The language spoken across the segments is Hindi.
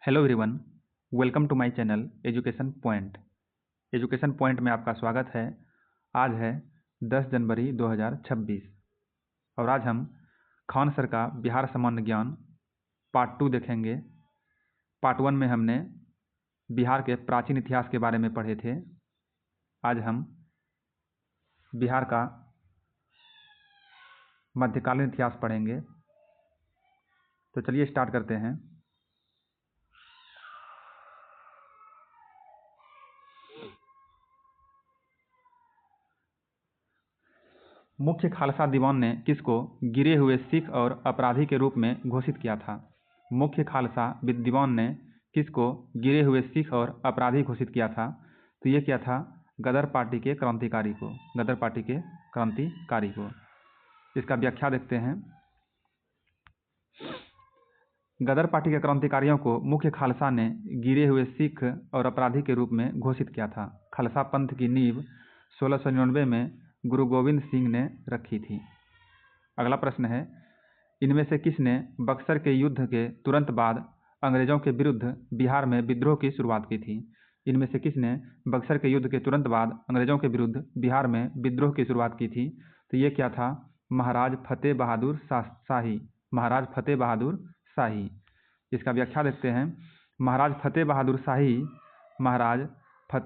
Hello everyone, welcome to my channel education point. Education point में आपका स्वागत है। आज है 10 जनवरी 2026 और आज हम खान सर का बिहार सामान्य ज्ञान पार्ट 2 देखेंगे। पार्ट 1 में हमने बिहार के प्राचीन इतिहास के बारे में पढ़े थे। आज हम बिहार का मध्यकालीन इतिहास पढ़ेंगे। तो चलिए स्टार्ट करते हैं। मुख्य खालसा दीवान ने किसको गिरे हुए सिख और अपराधी के रूप में घोषित किया था? मुख्य खालसा दीवान ने किसको गिरे हुए सिख और अपराधी घोषित किया था? तो ये किया था गदर पार्टी के क्रांतिकारी को। गदर पार्टी के क्रांतिकारी को। इसका व्याख्या देखते हैं। गदर पार्टी के क्रांतिकारियों को मुख्य खालसा ने गिरे हुए सिख और अपराधी के रूप में घोषित किया था। खालसा पंथ की नींव 1699 में गुरु गोविंद सिंह ने रखी थी। अगला प्रश्न है, इनमें से किसने बक्सर के युद्ध के तुरंत बाद अंग्रेजों के विरुद्ध बिहार में विद्रोह की शुरुआत की थी? इनमें से किसने बक्सर के युद्ध के तुरंत बाद अंग्रेजों के विरुद्ध बिहार में विद्रोह की शुरुआत की थी? तो ये क्या था? महाराज फतेह बहादुर शाही। महाराज फतेह बहादुर शाही। इसका व्याख्या देखते हैं। महाराज फतेह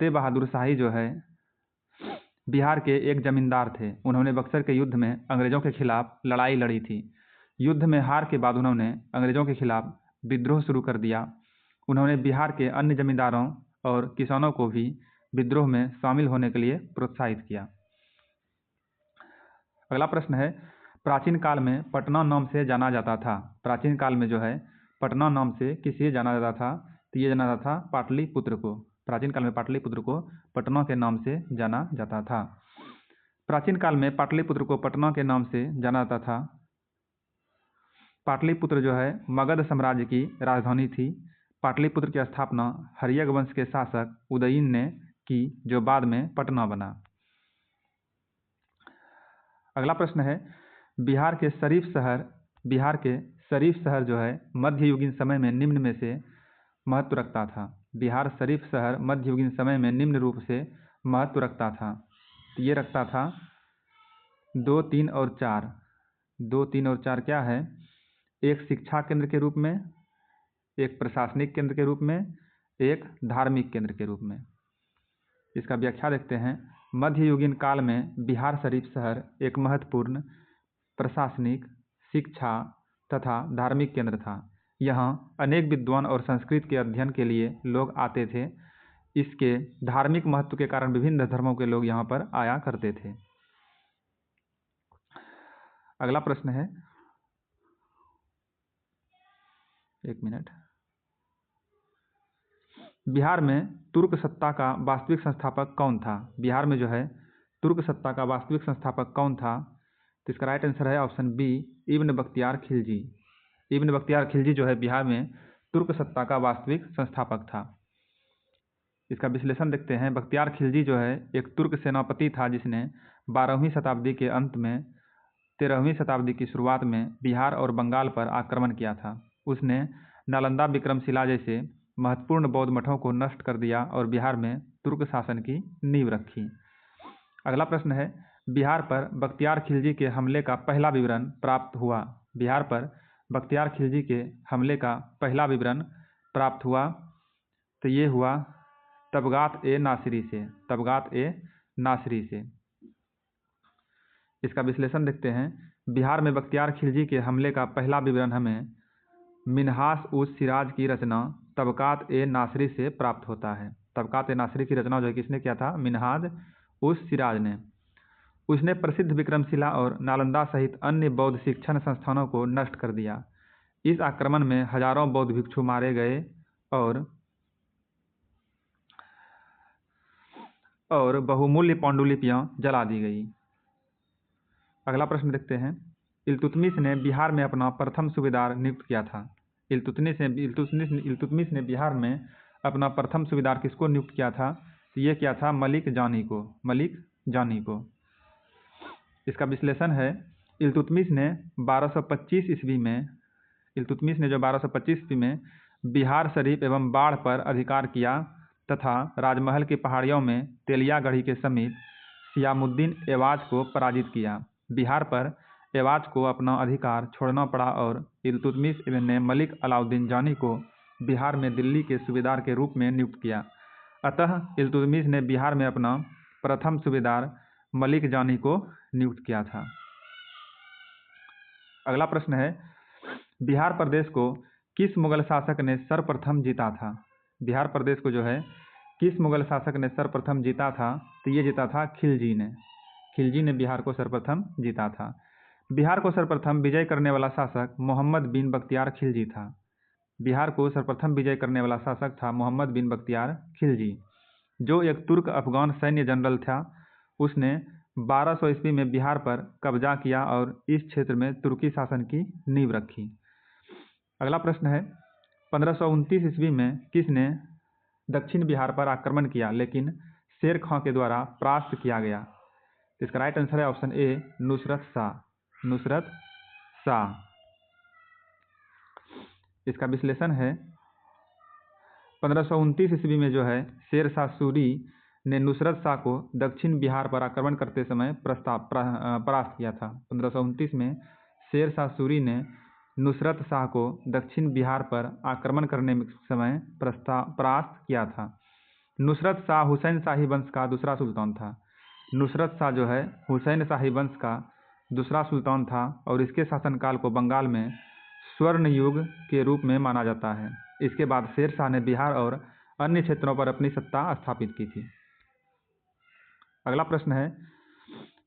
बहादुर शाही जो है बिहार के एक जमींदार थे। उन्होंने बक्सर के युद्ध में अंग्रेजों के खिलाफ लड़ाई लड़ी थी। युद्ध में हार के बाद उन्होंने अंग्रेजों के खिलाफ विद्रोह शुरू कर दिया। उन्होंने बिहार के अन्य जमींदारों और किसानों को भी विद्रोह में शामिल होने के लिए प्रोत्साहित किया। अगला प्रश्न है, प्राचीन काल में पटना नाम से जाना जाता था। प्राचीन काल में जो है पटना नाम से किसे जाना जाता था? तो ये जाना जाता था पाटलिपुत्र को। प्राचीन काल में पाटलिपुत्र को पटना के नाम से जाना जाता था। प्राचीन काल में पाटलिपुत्र को पटना के नाम से जाना जाता था। पाटलिपुत्र जो है मगध साम्राज्य की राजधानी थी। पाटलिपुत्र की स्थापना हर्यक वंश के शासक उदयन ने की, जो बाद में पटना बना। अगला प्रश्न है, बिहार के शरीफ शहर जो है मध्ययुगीन समय में निम्न में से महत्व रखता था। बिहार शरीफ शहर मध्ययुगीन समय में निम्न रूप से महत्व रखता था। तो ये रखता था 2, 3 और 4। 2, 3 और 4 क्या है? एक शिक्षा केंद्र के रूप में, एक प्रशासनिक केंद्र के रूप में, एक धार्मिक केंद्र के रूप में। इसका व्याख्या देखते हैं। मध्ययुगीन काल में बिहार शरीफ शहर एक महत्वपूर्ण प्रशासनिक, शिक्षा तथा धार्मिक केंद्र था। यहाँ अनेक विद्वान और संस्कृत के अध्ययन के लिए लोग आते थे। इसके धार्मिक महत्व के कारण विभिन्न धर्मों के लोग यहाँ पर आया करते थे। अगला प्रश्न है, एक मिनट। बिहार में तुर्क सत्ता का वास्तविक संस्थापक कौन था? बिहार में जो है तुर्क सत्ता का वास्तविक संस्थापक कौन था? तो इसका राइट आंसर है ऑप्शन बी, इब्न बख्तियार खिलजी। इब्न बख्तियार खिलजी जो है बिहार में तुर्क सत्ता का वास्तविक संस्थापक था। इसका विश्लेषण देखते हैं। बख्तियार खिलजी जो है एक तुर्क सेनापति था जिसने 12वीं शताब्दी के अंत में 13वीं शताब्दी की शुरुआत में बिहार और बंगाल पर आक्रमण किया था। उसने नालंदा विक्रमशिला जैसे महत्वपूर्ण बौद्ध मठों को नष्ट कर दिया और बिहार में तुर्क शासन की नींव रखी। अगला प्रश्न है, बिहार पर बख्तियार खिलजी के हमले का पहला विवरण प्राप्त हुआ। बिहार पर बख्तियार खिलजी के हमले का पहला विवरण प्राप्त हुआ तो ये हुआ तबगात ए नासिरी से। तबगात ए नासिरी से। इसका विश्लेषण देखते हैं। बिहार में बख्तियार खिलजी के हमले का पहला विवरण हमें मिन्हास उस सिराज की रचना तबकात ए नासिरी से प्राप्त होता है। तबकात ए नासिरी की रचना जो है किसने किया था? मिन्हाज उस सिराज ने। उसने प्रसिद्ध विक्रमशिला और नालंदा सहित अन्य बौद्ध शिक्षण संस्थानों को नष्ट कर दिया। इस आक्रमण में हजारों बौद्ध भिक्षु मारे गए और बहुमूल्य पांडुलिपियां जला दी गई। अगला प्रश्न देखते हैं। इल्तुतमिश ने बिहार में अपना प्रथम सूबेदार नियुक्त किया था। इल्तुतमिश ने बिहार में अपना प्रथम सूबेदार किसको नियुक्त किया था? तो ये किया था मलिक जानी को। मलिक जानी को। इसका विश्लेषण है। इल्तुतमिश ने जो 1225 ईस्वी में बिहार शरीफ एवं बाढ़ पर अधिकार किया तथा राजमहल की पहाड़ियों में तेलियागढ़ी के समीप सियामुद्दीन एवाज को पराजित किया। बिहार पर एवाज को अपना अधिकार छोड़ना पड़ा और इल्तुतमिश ने मलिक अलाउद्दीन जानी को बिहार में दिल्ली के सूबेदार के रूप में नियुक्त किया। अतः इल्तुतमिश ने बिहार में अपना प्रथम सूबेदार मलिक जानी को नियुक्त किया था। अगला प्रश्न है, बिहार प्रदेश को किस मुगल शासक ने सर्वप्रथम जीता था? बिहार प्रदेश को जो है किस मुगल शासक ने सर्वप्रथम जीता था? तो ये जीता था खिलजी ने। खिलजी ने बिहार को सर्वप्रथम जीता था। बिहार को सर्वप्रथम विजय करने वाला शासक मोहम्मद बिन बख्तियार खिलजी था। बिहार को सर्वप्रथम विजय करने वाला शासक था मोहम्मद बिन बख्तियार खिलजी, जो एक तुर्क अफगान सैन्य जनरल था। उसने 1200 ईस्वी में बिहार पर कब्जा किया और इस क्षेत्र में तुर्की शासन की नींव रखी। अगला प्रश्न है, 1529 ईस्वी में किसने दक्षिण बिहार पर आक्रमण किया लेकिन शेर खां के द्वारा परास्त किया गया? इसका राइट आंसर है ऑप्शन ए, नुसरत शाह। नुसरत शाह। इसका विश्लेषण है, 1529 ईस्वी में जो है शेर शाह सूरी ने नुसरत शाह को दक्षिण बिहार पर आक्रमण करते समय परास्त किया था। 1529 में शेर शाह सूरी ने नुसरत शाह को दक्षिण बिहार पर आक्रमण करने के समय परास्त किया था। नुसरत शाह हुसैन शाही वंश का दूसरा सुल्तान था। नुसरत शाह जो है हुसैन शाही वंश का दूसरा सुल्तान था और इसके शासनकाल को बंगाल में स्वर्ण युग के रूप में माना जाता है। इसके बाद शेर शाह ने बिहार और अन्य क्षेत्रों पर अपनी सत्ता स्थापित की थी। अगला प्रश्न है,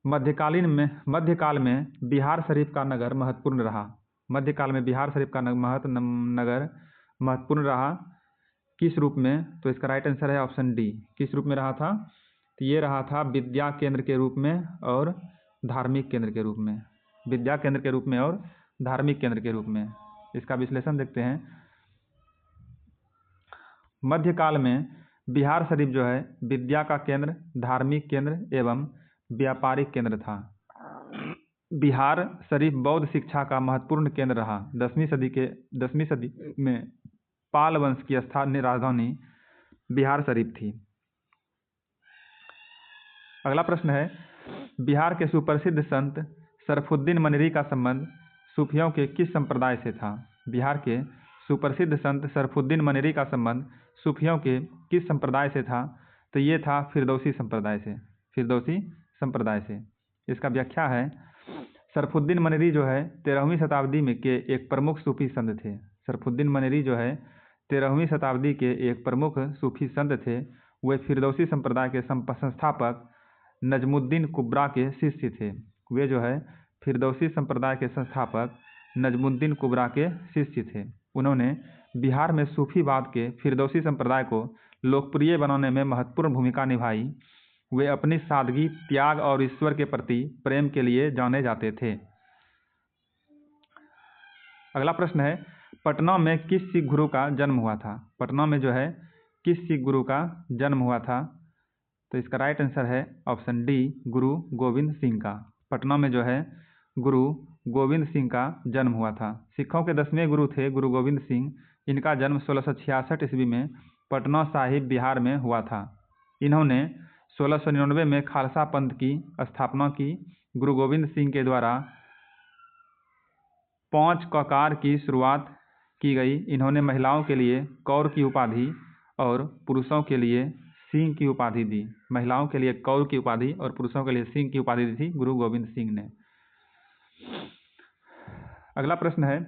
मध्यकाल में बिहार शरीफ का नगर महत्वपूर्ण रहा। मध्यकाल में बिहार शरीफ का नगर महत्वपूर्ण रहा किस रूप में? तो इसका राइट आंसर है ऑप्शन डी। किस रूप में रहा था? तो ये रहा था विद्या केंद्र के रूप में और धार्मिक केंद्र के रूप में। विद्या केंद्र के रूप में और धार्मिक केंद्र के रूप में। इसका विश्लेषण देखते हैं। मध्यकाल में बिहार शरीफ जो है विद्या का केंद्र, धार्मिक केंद्र एवं व्यापारिक केंद्र था। बिहार शरीफ बौद्ध शिक्षा का महत्वपूर्ण केंद्र रहा। 10वीं सदी में पाल वंश की स्थानीय राजधानी बिहार शरीफ थी। अगला प्रश्न है, बिहार के सुप्रसिद्ध संत शरफुद्दीन मनेरी का संबंध सूफियों के किस संप्रदाय से था? बिहार के सुप्रसिद्ध संत शरफुद्दीन मनेरी का संबंध सूफियों के किस संप्रदाय से था? तो ये था फिरदौसी संप्रदाय से। फिरदौसी संप्रदाय से। इसका व्याख्या है, शरफुद्दीन मनेरी जो है 13वीं शताब्दी में के एक प्रमुख सूफी संत थे। शरफुद्दीन मनेरी जो है 13वीं शताब्दी के एक प्रमुख सूफी संत थे। वे फिरदौसी संप्रदाय के संस्थापक नजमुद्दीन कुबरा के शिष्य थे। वे जो है फिरदौसी संप्रदाय के संस्थापक नजमुद्दीन कुबरा के शिष्य थे। उन्होंने बिहार में सूफीवाद के फिरदौसी संप्रदाय को लोकप्रिय बनाने में महत्वपूर्ण भूमिका निभाई। वे अपनी सादगी, त्याग और ईश्वर के प्रति प्रेम के लिए जाने जाते थे। अगला प्रश्न है, पटना में किस सिख गुरु का जन्म हुआ था? पटना में जो है किस सिख गुरु का जन्म हुआ था? तो इसका राइट आंसर है ऑप्शन डी, गुरु गोविंद सिंह का। पटना में जो है गुरु गोविंद सिंह का जन्म हुआ था। सिखों के 10वें गुरु थे गुरु गोविंद सिंह। इनका जन्म 1666 ईस्वी में पटना साहिब बिहार में हुआ था। इन्होंने 1699 में खालसा पंथ की स्थापना की। गुरु गोविंद सिंह के द्वारा 5 ककार की शुरुआत की गई। इन्होंने महिलाओं के लिए कौर की उपाधि और पुरुषों के लिए सिंह की उपाधि दी। महिलाओं के लिए कौर की उपाधि और पुरुषों के लिए सिंह की उपाधि दी थी गुरु गोविंद सिंह ने। अगला प्रश्न है,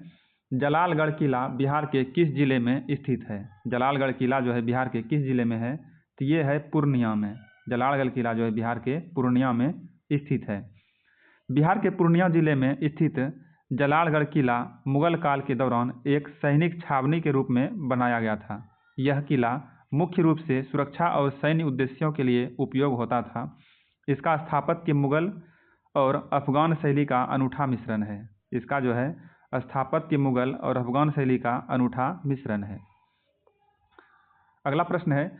जलालगढ़ किला बिहार के किस जिले में स्थित है? जलालगढ़ किला जो है बिहार के किस जिले में है? तो ये है पूर्णिया में। जलालगढ़ किला जो है बिहार के पूर्णिया में स्थित है। बिहार के पूर्णिया जिले में स्थित जलालगढ़ किला मुगल काल के दौरान एक सैनिक छावनी के रूप में बनाया गया था। यह किला मुख्य रूप से सुरक्षा और सैन्य उद्देश्यों के लिए उपयोग होता था। इसका स्थापत्य मुगल और अफगान शैली का अनूठा मिश्रण है। इसका जो है स्थापत्य मुगल और अफगान शैली का अनूठा मिश्रण है। अगला प्रश्न है,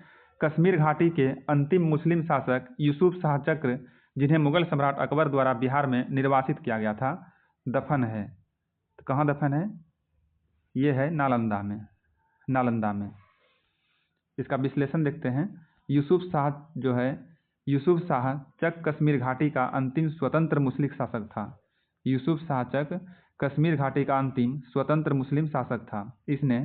कश्मीर घाटी के अंतिम मुस्लिम शासक यूसुफ शाह चक्र, जिन्हें मुगल सम्राट अकबर द्वारा बिहार में निर्वासित किया गया था, दफन है। तो कहाँ दफन है? ये है नालंदा में। नालंदा में। इसका विश्लेषण देखते हैं। यूसुफ शाह चक कश्मीर घाटी का अंतिम स्वतंत्र मुस्लिम शासक था। यूसुफ शाह चक कश्मीर घाटी का अंतिम स्वतंत्र मुस्लिम शासक था। इसने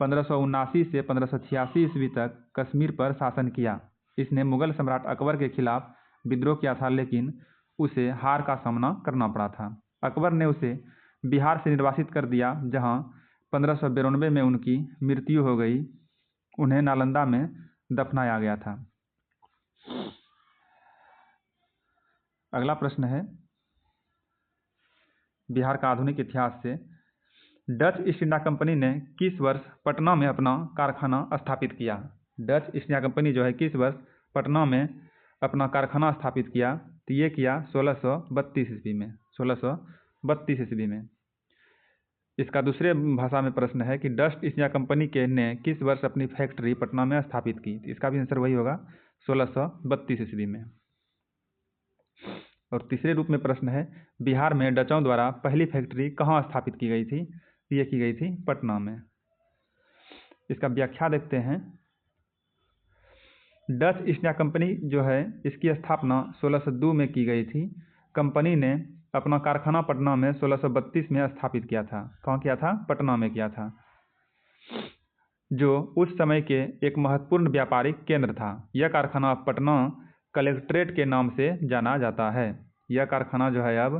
1579 से 1586 ईस्वी तक कश्मीर पर शासन किया। इसने मुगल सम्राट अकबर के खिलाफ विद्रोह किया था, लेकिन उसे हार का सामना करना पड़ा था। अकबर ने उसे बिहार से निर्वासित कर दिया, जहां 1592 में उनकी मृत्यु हो गई। उन्हें नालंदा में दफनाया गया था। अगला प्रश्न है बिहार का आधुनिक इतिहास से। डच ईस्ट इंडिया कंपनी ने किस वर्ष पटना में अपना कारखाना स्थापित किया? डच ईस्ट इंडिया कंपनी जो है किस वर्ष पटना में अपना कारखाना स्थापित किया? तो ये किया 1632 ईस्वी में। 1632 ईस्वी में। इसका दूसरे भाषा में प्रश्न है कि डच ईस्ट इंडिया कंपनी ने किस वर्ष अपनी फैक्ट्री पटना में स्थापित की? तो इसका भी आंसर वही होगा, 1632 ईस्वी में। और तीसरे रूप में प्रश्न है बिहार में डचों द्वारा पहली फैक्ट्री कहाँ स्थापित की गई थी? ये की गई थी पटना में। इसका व्याख्या देखते हैं। डच ईस्ट इंडिया कंपनी जो है इसकी स्थापना 1602 में की गई थी। कंपनी ने अपना कारखाना पटना में 1632 में स्थापित किया था। कहाँ किया था? पटना में किया था, जो उस समय के एक महत्वपूर्ण व्यापारिक केंद्र था। यह कारखाना पटना कलेक्ट्रेट के नाम से जाना जाता है। यह कारखाना जो है अब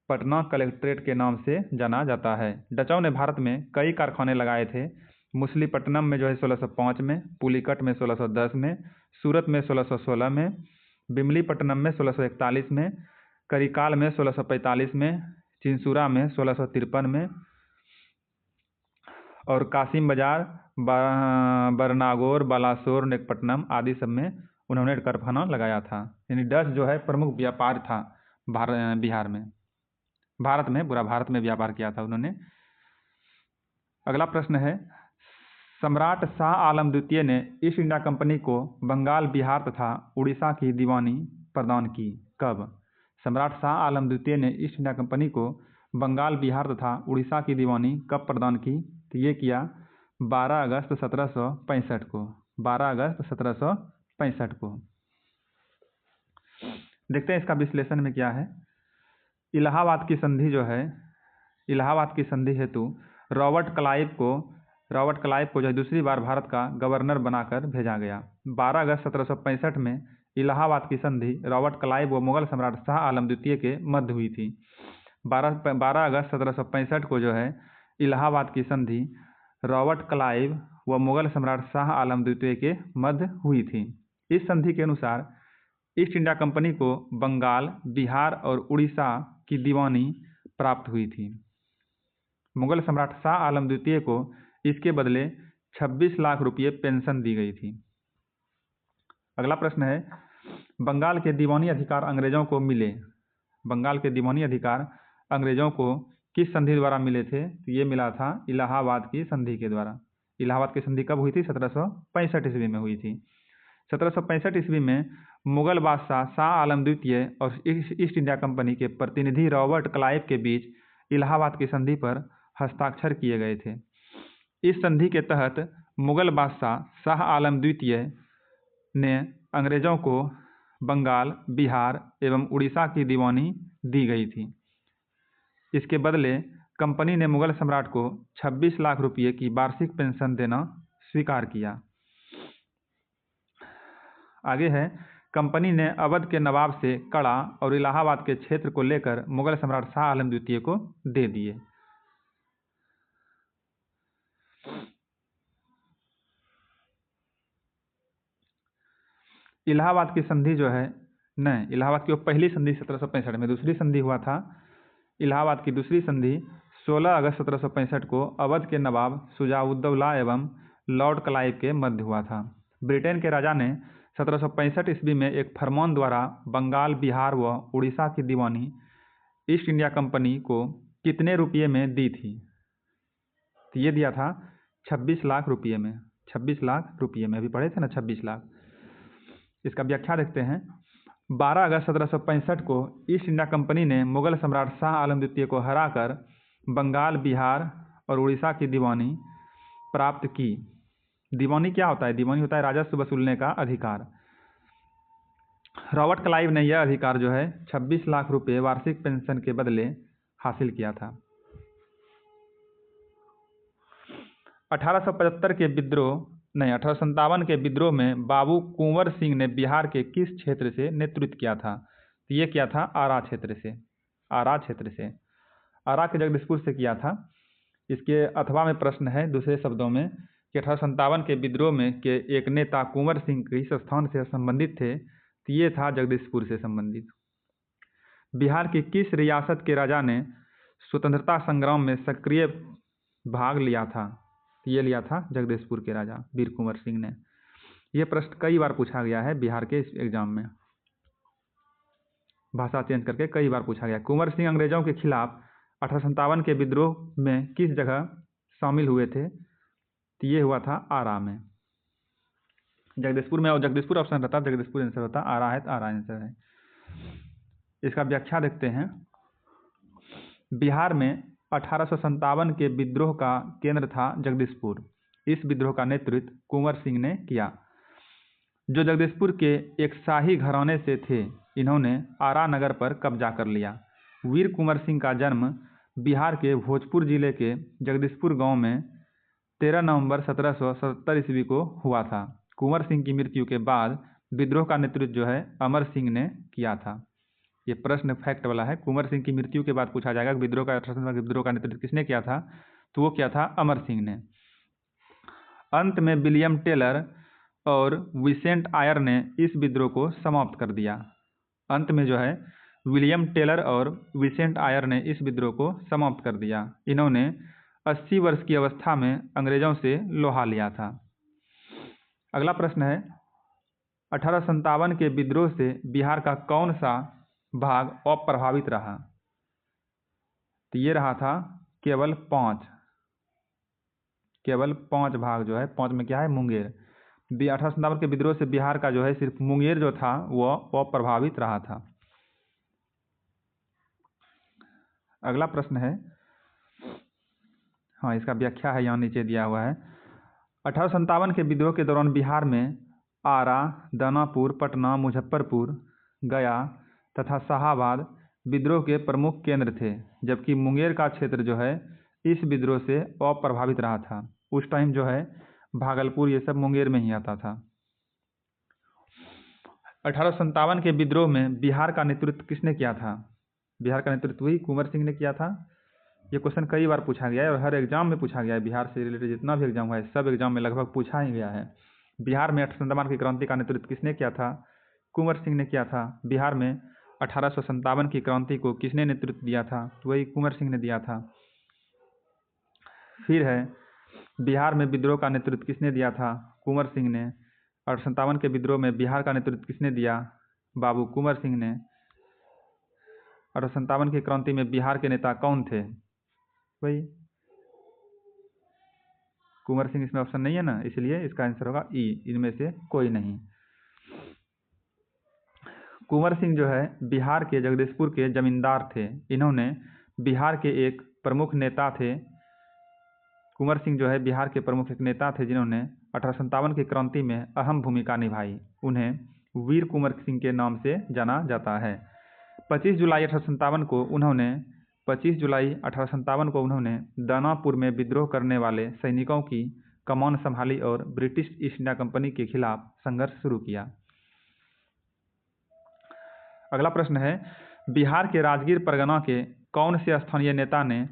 पटना कलेक्ट्रेट के नाम से जाना जाता है। डचों ने भारत में कई कारखाने लगाए थे। मुसलीपट्टनम में जो है 1605 में, पुलिकट में 1610 में, सूरत में 1616 में, बिमलीपट्टनम में 1641 में, करिकाल में 1645 में, चिंसूरा में 1653 में और कासिम बाजार, बरनागोर, बालासोर, नेकपट्टनम आदि सब में उन्होंने कारखाना लगाया था। यानी डच जो है प्रमुख व्यापार था बिहार में, भारत में व्यापार किया था उन्होंने। अगला प्रश्न है सम्राट शाह आलम द्वितीय ने ईस्ट इंडिया कंपनी को बंगाल, बिहार तथा उड़ीसा की दीवानी प्रदान की। कब? सम्राट शाह आलम द्वितीय ने ईस्ट इंडिया कंपनी को बंगाल, बिहार तथा उड़ीसा की दीवानी कब प्रदान की? तो ये किया 12 अगस्त 1765 को। 12 अगस्त 1765 को। देखते हैं इसका विश्लेषण में क्या है। इलाहाबाद की संधि जो है, इलाहाबाद की संधि हेतु रॉबर्ट क्लाइव को जो है दूसरी बार भारत का गवर्नर बनाकर भेजा गया। 12 अगस्त 1765 में इलाहाबाद की संधि रॉबर्ट क्लाइव व मुगल सम्राट शाह आलम द्वितीय के मध्य हुई थी। 12 अगस्त 1765 को जो है इलाहाबाद की संधि रॉबर्ट क्लाइव व मुगल सम्राट शाह आलम द्वितीय के मध्य हुई थी। इस संधि के अनुसार ईस्ट इंडिया कंपनी को बंगाल, बिहार और उड़ीसा की दीवानी प्राप्त हुई थी। मुगल सम्राट शाह आलम द्वितीय को इसके बदले 26 लाख रुपये पेंशन दी गई थी। अगला प्रश्न है बंगाल के दीवानी अधिकार अंग्रेजों को मिले। बंगाल के दीवानी अधिकार अंग्रेजों को किस संधि द्वारा मिले थे? तो ये मिला था इलाहाबाद की संधि के द्वारा। इलाहाबाद की संधि कब हुई थी? 1765 ईस्वी में हुई थी। 1765 ईस्वी में मुगल बादशाह शाह आलम द्वितीय और ईस्ट इंडिया कंपनी के प्रतिनिधि रॉबर्ट क्लाइव के बीच इलाहाबाद की संधि पर हस्ताक्षर किए गए थे। इस संधि के तहत मुगल बादशाह शाह आलम द्वितीय ने अंग्रेजों को बंगाल, बिहार एवं उड़ीसा की दीवानी दी गई थी। इसके बदले कंपनी ने मुगल सम्राट को 26 लाख रुपये की वार्षिक पेंशन देना स्वीकार किया। आगे है कंपनी ने अवध के नवाब से कड़ा और इलाहाबाद के क्षेत्र को लेकर मुगल सम्राट शाह आलम द्वितीय को दे दिए। इलाहाबाद की संधि जो है इलाहाबाद की वो पहली संधि 1765 में, दूसरी संधि हुआ था इलाहाबाद की दूसरी संधि 16 अगस्त 1765 को अवध के नवाब शुजाउद्दौला एवं लॉर्ड क्लाइव के मध्य हुआ था। ब्रिटेन के राजा ने 1765 ईस्वी में एक फरमान द्वारा बंगाल, बिहार व उड़ीसा की दीवानी ईस्ट इंडिया कंपनी को कितने रुपये में दी थी? तो ये दिया था 26 लाख रुपये में। 26 लाख रुपये में, अभी पढ़े थे ना 26 लाख। इसका व्याख्या देखते हैं। 12 अगस्त 1765 को ईस्ट इंडिया कंपनी ने मुगल सम्राट शाह आलम द्वितीय को हराकर बंगाल, बिहार और उड़ीसा की दीवानी प्राप्त की। दीवानी क्या होता है? दीवानी होता है राजस्व वसूलने का अधिकार। रॉबर्ट क्लाइव ने यह अधिकार जो है 26 लाख रुपए वार्षिक पेंशन के बदले हासिल किया था। 1857 के विद्रोह में बाबू कुंवर सिंह ने बिहार के किस क्षेत्र से नेतृत्व किया था? तो ये किया था आरा क्षेत्र से। आरा के जगदीशपुर से किया था। इसके अथवा में प्रश्न है दूसरे शब्दों में कि 1857 के विद्रोह में के एक नेता कुंवर सिंह किस स्थान से संबंधित थे? तो ये था जगदीशपुर से संबंधित। बिहार की किस रियासत के राजा ने स्वतंत्रता संग्राम में सक्रिय भाग लिया था? तो ये लिया था जगदीशपुर के राजा वीर कुंवर सिंह ने। यह प्रश्न कई बार पूछा गया है बिहार के इस एग्जाम में, भाषा चेंज करके कई बार पूछा गया। कुंवर सिंह अंग्रेजों के खिलाफ 1857 के विद्रोह में किस जगह शामिल हुए थे? तो ये हुआ था आरा में। जगदीशपुर में, और जगदीशपुर ऑप्शन रहता, जगदीशपुर आंसर होता, आरा है तो आरा आंसर है। इसका व्याख्या देखते हैं। बिहार में 1857 के विद्रोह का केंद्र था जगदीशपुर। इस विद्रोह का नेतृत्व कुंवर सिंह ने किया, जो जगदीशपुर के एक शाही घराने से थे। इन्होंने आरा नगर पर कब्जा कर लिया। वीर कुंवर सिंह का जन्म बिहार के भोजपुर जिले के जगदीशपुर गांव में 13 नवंबर 1777 ईस्वी को हुआ था। कुंवर सिंह की मृत्यु के बाद विद्रोह का नेतृत्व जो है अमर सिंह ने किया था। ये प्रश्न फैक्ट वाला है। कुंवर सिंह की मृत्यु के बाद पूछा जाएगा कि विद्रोह का नेतृत्व किसने किया था? तो वो किया था अमर सिंह ने। अंत में विलियम टेलर और विसेंट आयर ने इस विद्रोह को समाप्त कर दिया। अंत में जो है विलियम टेलर और विसेंट आयर ने इस विद्रोह को समाप्त कर दिया। इन्होंने 80 वर्ष की अवस्था में अंग्रेजों से लोहा लिया था। अगला प्रश्न है 1857 के विद्रोह से बिहार का कौन सा भाग अप्रभावित रहा? तो ये रहा था केवल 5 भाग जो है, 5 में क्या है? मुंगेर। 1857 के विद्रोह से बिहार का जो है सिर्फ मुंगेर जो था वह अप्रभावित रहा था। अगला प्रश्न है, हाँ इसका व्याख्या है यहाँ नीचे दिया हुआ है। 1857 के विद्रोह के दौरान बिहार में आरा, दानापुर, पटना, मुजफ्फरपुर, गया तथा शाहाबाद विद्रोह के प्रमुख केंद्र थे, जबकि मुंगेर का क्षेत्र जो है इस विद्रोह से अप्रभावित रहा था। उस टाइम जो है भागलपुर ये सब मुंगेर में ही आता था। 1857 के विद्रोह में बिहार का नेतृत्व किसने किया था? बिहार का नेतृत्व वही कुंवर सिंह ने किया था। ये क्वेश्चन कई बार पूछा गया है और हर एग्जाम में पूछा गया है। बिहार से रिलेटेड जितना भी एग्जाम हुआ है सब एग्जाम में लगभग पूछा ही गया है। बिहार में 1857 की क्रांति का नेतृत्व किसने किया था? कुंवर सिंह ने किया था। बिहार में 1857 की क्रांति को किसने नेतृत्व दिया था? तो वही कुंवर सिंह ने दिया था। फिर है बिहार में विद्रोह का नेतृत्व किसने दिया था? कुंवर सिंह ने। 1857 के विद्रोह में बिहार का नेतृत्व किसने दिया? बाबू कुंवर सिंह ने। 1857 की क्रांति में बिहार के नेता कौन थे? वही कुंवर सिंह। इसमें ऑप्शन नहीं है ना, इसलिए इसका आंसर होगा ई, इनमें से कोई नहीं। कुंवर सिंह जो है बिहार के जगदीशपुर के जमींदार थे। इन्होंने बिहार के एक प्रमुख नेता थे। कुंवर सिंह जो है बिहार के प्रमुख एक नेता थे जिन्होंने 1857 की क्रांति में अहम भूमिका निभाई। उन्हें वीर कुंवर सिंह के नाम से जाना जाता है। 25 जुलाई 1857 को उन्होंने दानापुर में विद्रोह करने वाले सैनिकों की कमान संभाली और ब्रिटिश ईस्ट इंडिया कंपनी के खिलाफ संघर्ष शुरू किया। अगला प्रश्न है बिहार के राजगीर परगना के कौन से स्थानीय नेता ने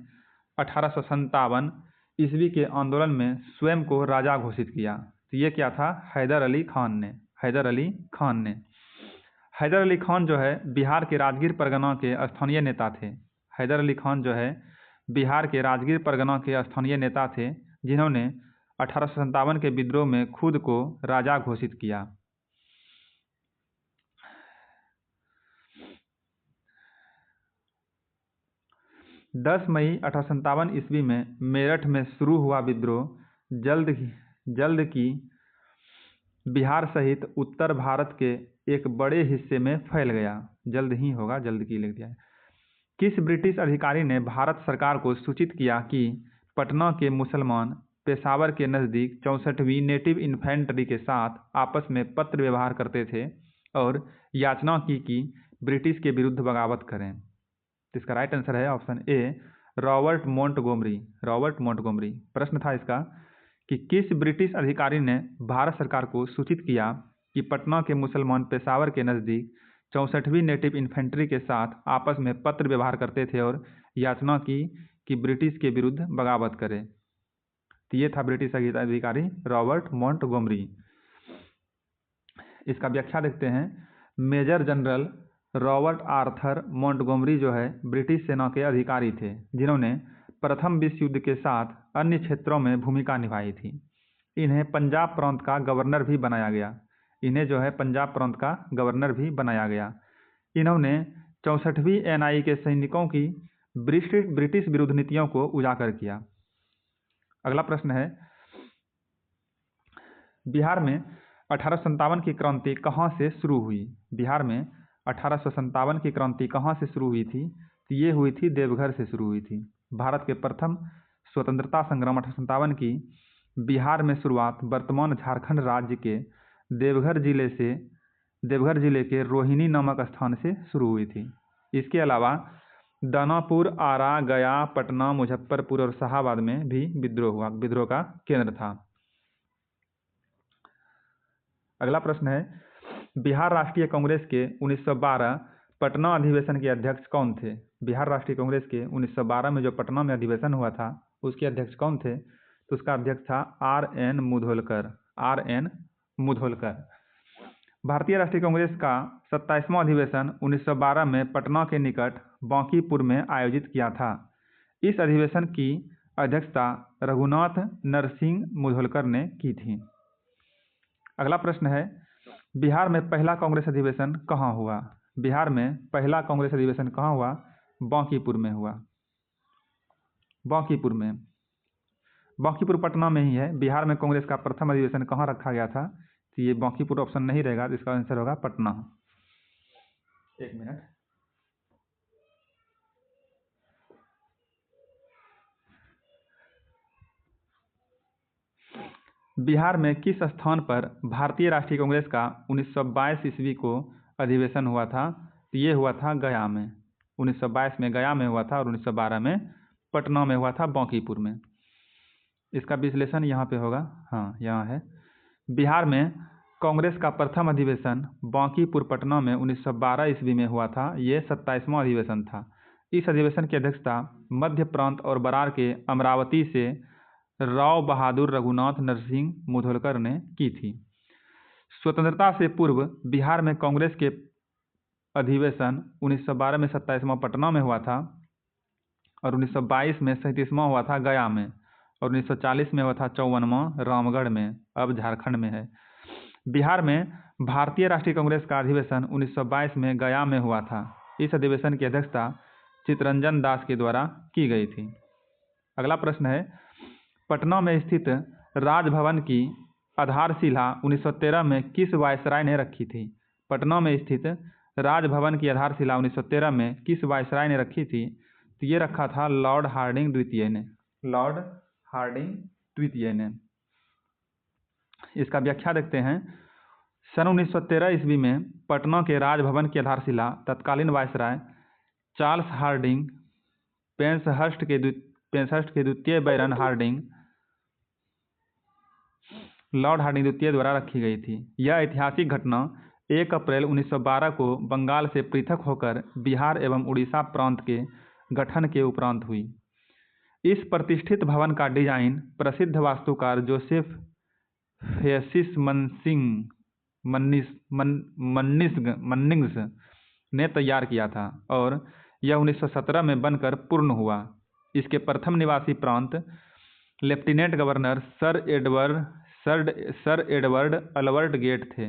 1857 ईस्वी के आंदोलन में स्वयं को राजा घोषित किया? तो ये क्या था? हैदर अली खान ने। हैदर अली खान जो है बिहार के राजगीर परगना के स्थानीय नेता थे। हैदर अली खान जो है बिहार के राजगीर परगना के स्थानीय नेता थे जिन्होंने 1857 के विद्रोह में खुद को राजा घोषित किया। दस मई 1857 ईस्वी में मेरठ में शुरू हुआ विद्रोह जल्द की बिहार सहित उत्तर भारत के एक बड़े हिस्से में फैल गया। जल्द ही होगा, जल्द की लिख दिया है। किस ब्रिटिश अधिकारी ने भारत सरकार को सूचित किया कि पटना के मुसलमान पेशावर के नज़दीक 64वीं नेटिव इन्फेंट्री के साथ आपस में पत्र व्यवहार करते थे और याचना की कि ब्रिटिश के विरुद्ध बगावत करें। तो इसका राइट आंसर है option A, Robert Montgomery. Robert Montgomery. प्रश्न था इसका कि किस ब्रिटिश अधिकारी ने भारत सरकार को सूचित किया कि पटना के मुसलमान पेशावर के नज़दीक 64वीं नेटिव इन्फेंट्री के साथ आपस में पत्र व्यवहार करते थे और याचना की कि ब्रिटिश के विरुद्ध बगावत करें। तो ये था ब्रिटिश अधिकारी रॉबर्ट मोंटगोमरी। इसका व्याख्या देखते हैं। Major general Robert Arthur Montgomery जो है ब्रिटिश सेना के अधिकारी थे जिन्होंने प्रथम विश्व युद्ध के साथ अन्य क्षेत्रों में भूमिका निभाई थी। इन्हें पंजाब प्रांत का गवर्नर भी बनाया गया। इन्हें जो है पंजाब प्रांत का गवर्नर भी बनाया गया। इन्होंने 64वीं NI के सैनिकों की ब्रिटिश विरुद्ध नीतियों को उजागर किया। अगला प्रश्न है, बिहार में 1857 की क्रांति कहाँ से शुरू हुई? बिहार में 1857 की क्रांति कहाँ से शुरू हुई थी? तो ये हुई थी देवघर से शुरू हुई थी। भारत के प्रथम स्वतंत्रता संग्राम 1857 की बिहार में शुरुआत वर्तमान झारखंड राज्य के देवघर जिले के रोहिणी नामक स्थान से शुरू हुई थी। इसके अलावा दानापुर, आरा, गया, पटना, मुजफ्फरपुर और शाहाबाद में भी विद्रोह हुआ। विद्रोह का केंद्र था। अगला प्रश्न है, बिहार राष्ट्रीय कांग्रेस के 1912 पटना अधिवेशन के अध्यक्ष कौन थे? बिहार राष्ट्रीय कांग्रेस के 1912 में जो पटना में अधिवेशन हुआ था उसके अध्यक्ष कौन थे? तो उसका अध्यक्ष था R.N. मुधोलकर। R.N. मुधोलकर। भारतीय राष्ट्रीय कांग्रेस का 27वां अधिवेशन 1912 में पटना के निकट बांकीपुर में आयोजित किया था। इस अधिवेशन की अध्यक्षता रघुनाथ नरसिंह मुधोलकर ने की थी। अगला प्रश्न है, बिहार में पहला कांग्रेस अधिवेशन कहाँ हुआ? बिहार में पहला कांग्रेस अधिवेशन कहाँ हुआ? बांकीपुर में हुआ। बांकीपुर में। बांकीपुर पटना में ही है। बिहार में कांग्रेस का प्रथम अधिवेशन कहाँ रखा गया था? तो ये बांकीपुर ऑप्शन नहीं रहेगा, तो इसका आंसर होगा पटना। एक मिनट। बिहार में किस स्थान पर भारतीय राष्ट्रीय कांग्रेस का 1922 ईस्वी को अधिवेशन हुआ था? तो ये हुआ था गया में। 1922 में गया में हुआ था और 1912 में पटना में हुआ था, बांकीपुर में। इसका विश्लेषण यहाँ पे होगा। हाँ, यहाँ है। बिहार में कांग्रेस का प्रथम अधिवेशन बांकीपुर पटना में 1912 ईस्वी में हुआ था। ये 27वां अधिवेशन था। इस अधिवेशन की अध्यक्षता मध्य प्रांत और बरार के अमरावती से राव बहादुर रघुनाथ नरसिंह मुधोलकर ने की थी। स्वतंत्रता से पूर्व बिहार में कांग्रेस के अधिवेशन 1912 में 27वां पटना में हुआ था और 1922 में 37वां हुआ था गया में और 1940 में हुआ था 54वां रामगढ़ में, अब झारखंड में है। बिहार में भारतीय राष्ट्रीय कांग्रेस का अधिवेशन 1922 में गया में हुआ था। इस अधिवेशन की अध्यक्षता चित्तरंजन दास के द्वारा की गई थी। अगला प्रश्न है, पटना में स्थित राजभवन की आधारशिला 1913 में किस वायसराय ने रखी थी? पटना में स्थित राजभवन की आधारशिला 1913 में किस वायसराय ने रखी थी? तो ये रखा था लॉर्ड हार्डिंग द्वितीय ने। लॉर्ड हार्डिंग द्वितीय ने। इसका व्याख्या देखते हैं। सन 1913 ईस्वी में पटना के राजभवन की आधारशिला तत्कालीन वायसराय चार्ल्स हार्डिंग पेंसहर्स्ट के द्वितीय बैरन हार्डिंग लॉर्ड हार्डिंग द्वितीय द्वारा रखी गई थी। यह ऐतिहासिक घटना 1 अप्रैल 1912 को बंगाल से पृथक होकर बिहार एवं उड़ीसा प्रांत के गठन के उपरांत हुई। इस प्रतिष्ठित भवन का डिजाइन प्रसिद्ध वास्तुकार जोसेफ फेसिस मन्निंग्स ने तैयार किया था और यह 1917 में बनकर पूर्ण हुआ। इसके प्रथम निवासी प्रांत lieutenant governor sir Edward Albert Gait थे।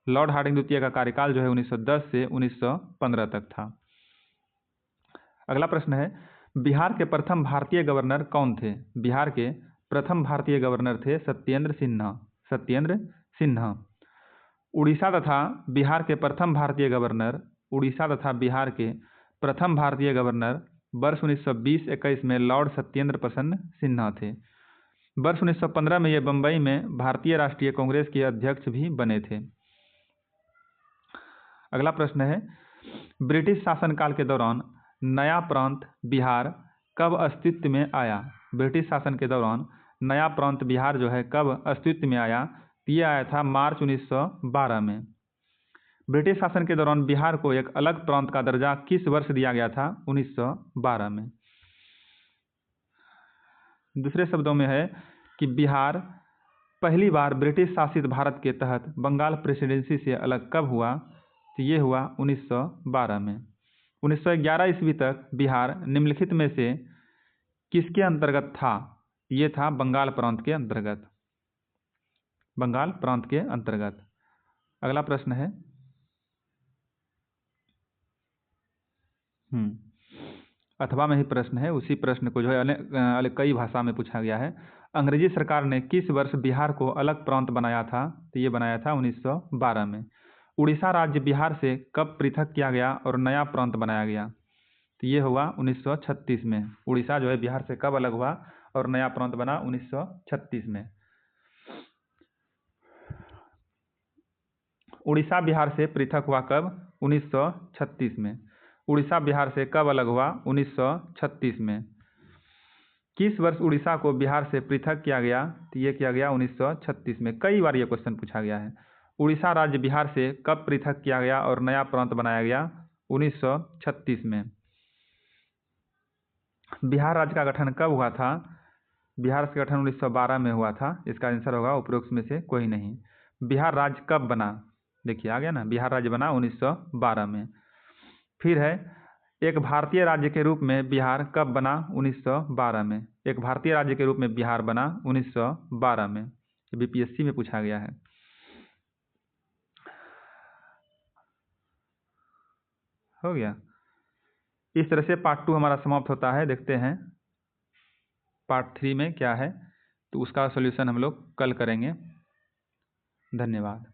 लॉर्ड हार्डिंग द्वितीय का कार्यकाल जो है 1910 से 1915 तक था। अगला प्रश्न है, बिहार के प्रथम भारतीय गवर्नर कौन थे? बिहार के प्रथम भारतीय गवर्नर थे सत्येंद्र सिन्हा। उड़ीसा तथा बिहार के प्रथम भारतीय गवर्नर वर्ष 1920-21 में लॉर्ड सत्येंद्र प्रसन्न सिन्हा थे। वर्ष 1915 में ये बम्बई में भारतीय राष्ट्रीय कांग्रेस के अध्यक्ष भी बने थे। अगला प्रश्न है, ब्रिटिश शासनकाल के दौरान नया प्रांत बिहार कब अस्तित्व में आया? ब्रिटिश शासन के दौरान नया प्रांत बिहार जो है कब अस्तित्व में आया? ये आया था मार्च 1912 में। ब्रिटिश शासन के दौरान बिहार को एक अलग प्रांत का दर्जा किस वर्ष दिया गया था? 1912 में। दूसरे शब्दों में है कि बिहार पहली बार ब्रिटिश शासित भारत के तहत बंगाल प्रेसिडेंसी से अलग कब हुआ? तो ये हुआ 1912 में। 1911 ईस्वी तक बिहार निम्नलिखित में से किसके अंतर्गत था? ये था बंगाल प्रांत के अंतर्गत। बंगाल प्रांत के अंतर्गत। अगला प्रश्न है, अथवा में ही प्रश्न है, उसी प्रश्न को जो है कई भाषा में पूछा गया है। अंग्रेजी सरकार ने किस वर्ष बिहार को अलग प्रांत बनाया था? तो ये बनाया था 1912 में। उड़ीसा राज्य बिहार से कब पृथक किया गया और नया प्रांत बनाया गया? तो ये हुआ 1936 में। उड़ीसा जो है बिहार से कब अलग हुआ और नया प्रांत बना? 1936 में। उड़ीसा बिहार से पृथक हुआ कब? 1936 में। उड़ीसा बिहार से कब अलग हुआ? 1936 में। किस वर्ष उड़ीसा को बिहार से पृथक किया गया? तो ये किया गया 1936 में। कई बार ये क्वेश्चन पूछा गया है। उड़ीसा राज्य बिहार से कब पृथक किया गया और नया प्रांत बनाया गया? 1936 में। बिहार राज्य का गठन कब हुआ था? बिहार का गठन 1912 में हुआ था। इसका आंसर होगा उपरोक्त में से कोई नहीं। बिहार राज्य कब बना? देखिए आ गया ना, बिहार राज्य बना 1912 में। फिर है, एक भारतीय राज्य के रूप में बिहार कब बना? 1912 में। एक भारतीय राज्य के रूप में बिहार बना 1912 में। बीपीएससी में पूछा गया है। हो गया। इस तरह से पार्ट 2 हमारा समाप्त होता है। देखते हैं पार्ट 3 में क्या है, तो उसका सॉल्यूशन हम लोग कल करेंगे। धन्यवाद।